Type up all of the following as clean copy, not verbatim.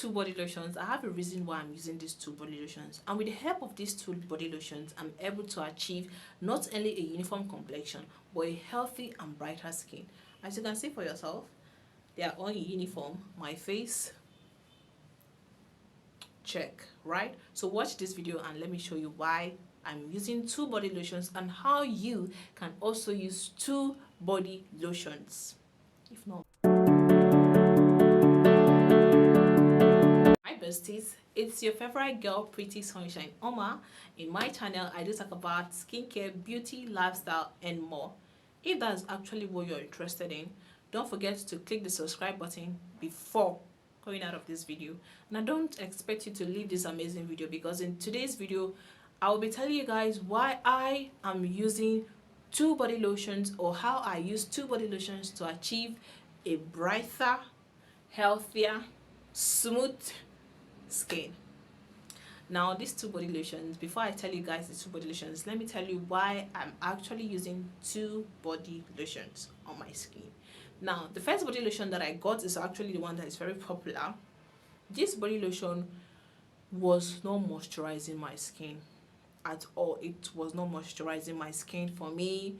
two body lotions, I have a reason why I'm using these two body lotions, and with the help of these two body lotions, I'm able to achieve not only a uniform complexion but a healthy and brighter skin. As you can see for yourself, they are all in uniform. My face, check, right? So watch this video and let me show you why I'm using two body lotions and how you can also use two body lotions. If not, hi besties, it's your favorite girl, Pretty Sunshine Oma. In my channel, I do talk about skincare, beauty, lifestyle, and more. If that's actually what you're interested in, don't forget to click the subscribe button before going out of this video. And I don't expect you to leave this amazing video, because in today's video I will be telling you guys why I am using two body lotions, or how I use two body lotions to achieve a brighter, healthier, smooth skin. Now these two body lotions, before I tell you guys the two body lotions, let me tell you why I'm actually using two body lotions on my skin. Now the first body lotion that I got is actually the one that is very popular. This body lotion was not moisturizing my skin at all. It was not moisturizing my skin. For me,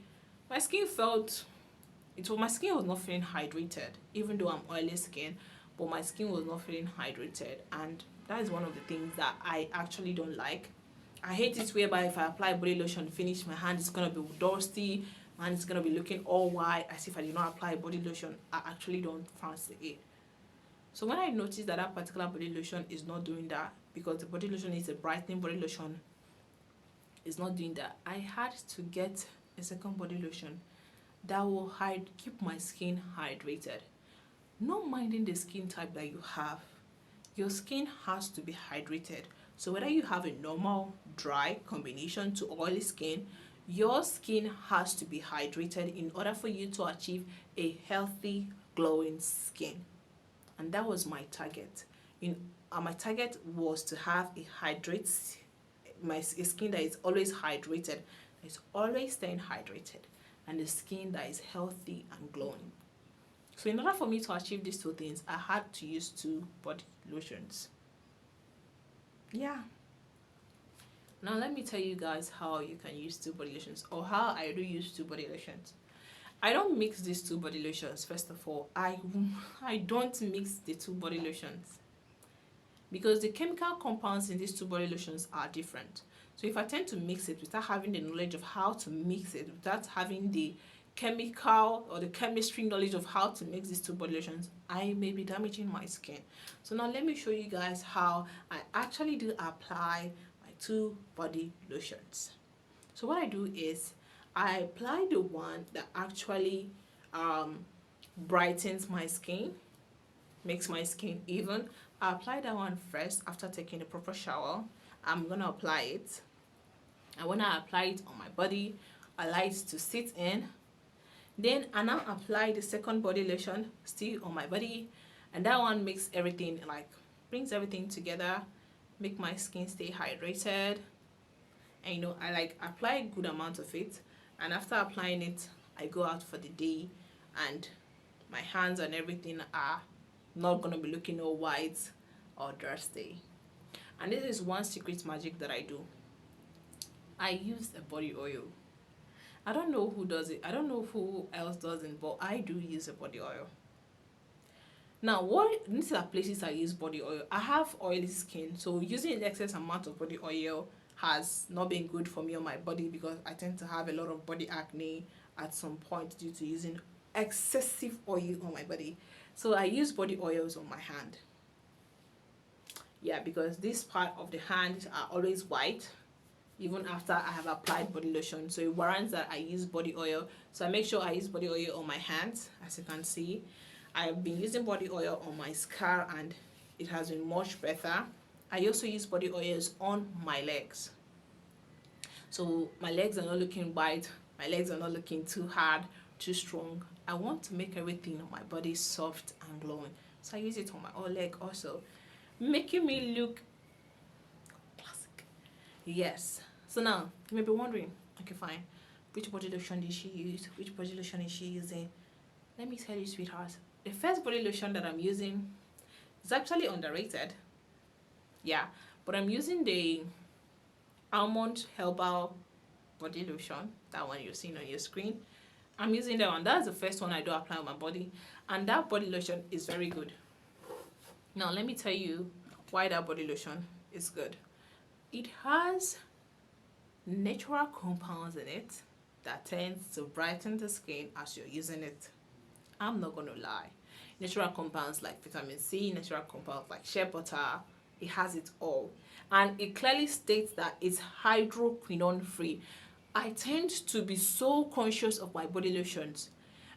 my skin felt, my skin was not feeling hydrated, even though I'm oily skin, but my skin was not feeling hydrated, and that is one of the things that I actually don't like. I hate it whereby if I apply body lotion finish, my hand is gonna be dusty, my hand is gonna be looking all white as if I did not apply body lotion. I actually don't fancy it. So when I noticed that that particular body lotion is not doing that, because the body lotion is a brightening body lotion, is not doing that, I had to get a second body lotion that will keep my skin hydrated. Not minding the skin type that you have, your skin has to be hydrated. So whether you have a normal, dry combination to oily skin, your skin has to be hydrated in order for you to achieve a healthy, glowing skin. And that was my target. My target was to have my skin that is always hydrated, it's always staying hydrated, and the skin that is healthy and glowing. So in order for me to achieve these two things, I had to use two body lotions. Yeah. Now let me tell you guys how you can use two body lotions, or how I do use two body lotions. I don't mix these two body lotions. First of all, I don't mix the two body lotions, because the chemical compounds in these two body lotions are different. So if I tend to mix it without having the knowledge of how to mix it, without having the chemical or the chemistry knowledge of how to mix these two body lotions, I may be damaging my skin. So now let me show you guys how I actually do apply my two body lotions. So what I do is I apply the one that actually brightens my skin, makes my skin even. I apply that one first. After taking a proper shower, I'm gonna apply it, and when I apply it on my body, I like it to sit in. Then I now apply the second body lotion still on my body, and that one makes everything, like brings everything together, make my skin stay hydrated. And you know, I like apply a good amount of it, and after applying it, I go out for the day, and my hands and everything are not gonna be looking all white or dusty. And this is one secret magic that I do. I use a body oil. I don't know who does it, I don't know who else does it, but I do use a body oil. Now these are places I use body oil. I have oily skin, so using an excess amount of body oil has not been good for me on my body, because I tend to have a lot of body acne at some point due to using excessive oil on my body. So I use body oils on my hand. Yeah, because this part of the hand are always white even after I have applied body lotion, so it warrants that I use body oil. So I make sure I use body oil on my hands. As you can see, I have been using body oil on my scar, and it has been much better. I also use body oils on my legs, so my legs are not looking white, my legs are not looking too hard, too strong. I want to make everything on my body soft and glowing, so I use it on my whole leg also, making me look classic. Yes. So now you may be wondering, okay fine, which body lotion did she use, which body lotion is she using? Let me tell you, sweetheart, the first body lotion that I'm using It's actually underrated. Yeah, but I'm using the almond herbal body lotion, that one you're seeing on your screen. I'm using that one. That's the first one I do apply on my body, and that body lotion is very good. Now let me tell you why that body lotion is good. It has natural compounds in it that tends to brighten the skin as you're using it. I'm not gonna lie. Natural compounds like vitamin C, natural compounds like shea butter, it has it all. And it clearly states that it's hydroquinone free. I tend to be so conscious of my body lotions.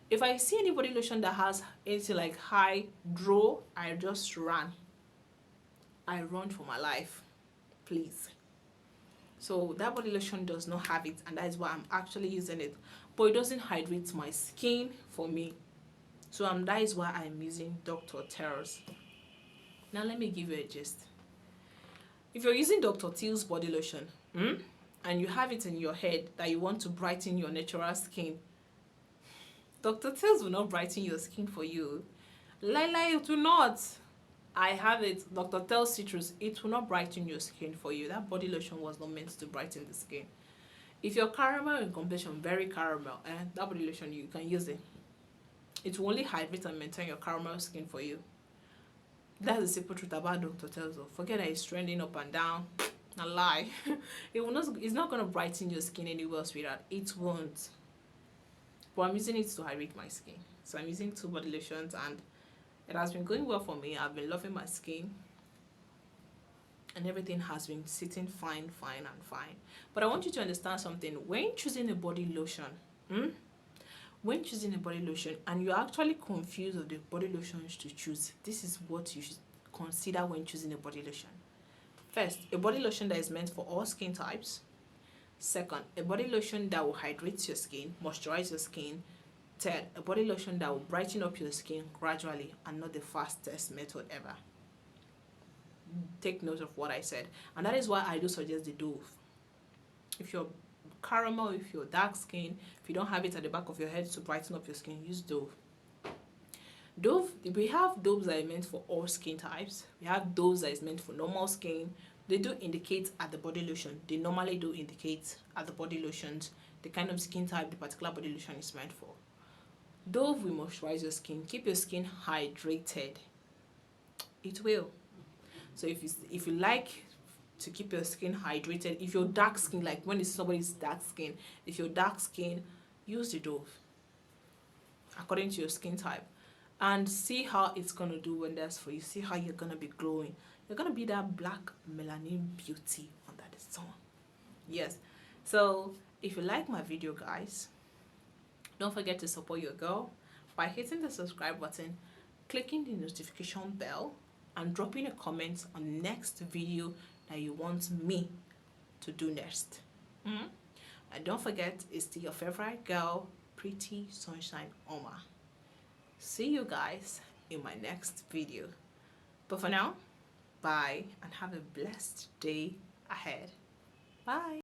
If I see any body lotion that has anything like hydro, I just run. I run for my life, please. So that body lotion does not have it, and that is why I'm actually using it. But it doesn't hydrate my skin for me. So that is why I'm using Dr. Teal's. Now let me give you a gist. If you're using Dr. Teal's body lotion, and you have it in your head that you want to brighten your natural skin, Dr. Teal's will not brighten your skin for you. Lie, it will not. I have it, Dr. Teal's Citrus, it will not brighten your skin for you. That body lotion was not meant to brighten the skin. If you're caramel in complexion, very caramel, that body lotion, you can use it. It will only hydrate and maintain your caramel skin for you. That's the simple truth about Dr. Teal's. Forget that it's trending up and down. A lie. It's not going to brighten your skin anywhere, sweetheart. It won't. But I'm using it to hydrate my skin. So I'm using 2 body lotions, and it has been going well for me. I've been loving my skin, and everything has been sitting fine. But I want you to understand something. When choosing a body lotion, when choosing a body lotion and you're actually confused of the body lotions to choose, this is what you should consider when choosing a body lotion. First, a body lotion that is meant for all skin types. Second, a body lotion that will hydrate your skin, moisturize your skin. Third, a body lotion that will brighten up your skin gradually and not the fastest method ever. Take note of what I said. And that is why I do suggest the Dove. If you're caramel, if you're dark skin, if you don't have it at the back of your head to brighten up your skin, use Dove. We have Doves that are meant for all skin types. We have Doves that is meant for normal skin. They do indicate at the body lotion. They normally do indicate at the body lotions the kind of skin type the particular body lotion is meant for. Dove will moisturize your skin, keep your skin hydrated. It will. So if you like to keep your skin hydrated, if you're dark skin, like when it's somebody's dark skin, if you're dark skin, use the Dove according to your skin type, and see how it's gonna do wonders for you. See how you're gonna be glowing. You're gonna be that black melanin beauty under the sun. Yes. So if you like my video, guys, don't forget to support your girl by hitting the subscribe button, clicking the notification bell, and dropping a comment on the next video that you want me to do next. And don't forget, it's still your favorite girl, Pretty Sunshine Oma. See you guys in my next video. But for now, bye, and have a blessed day ahead. Bye.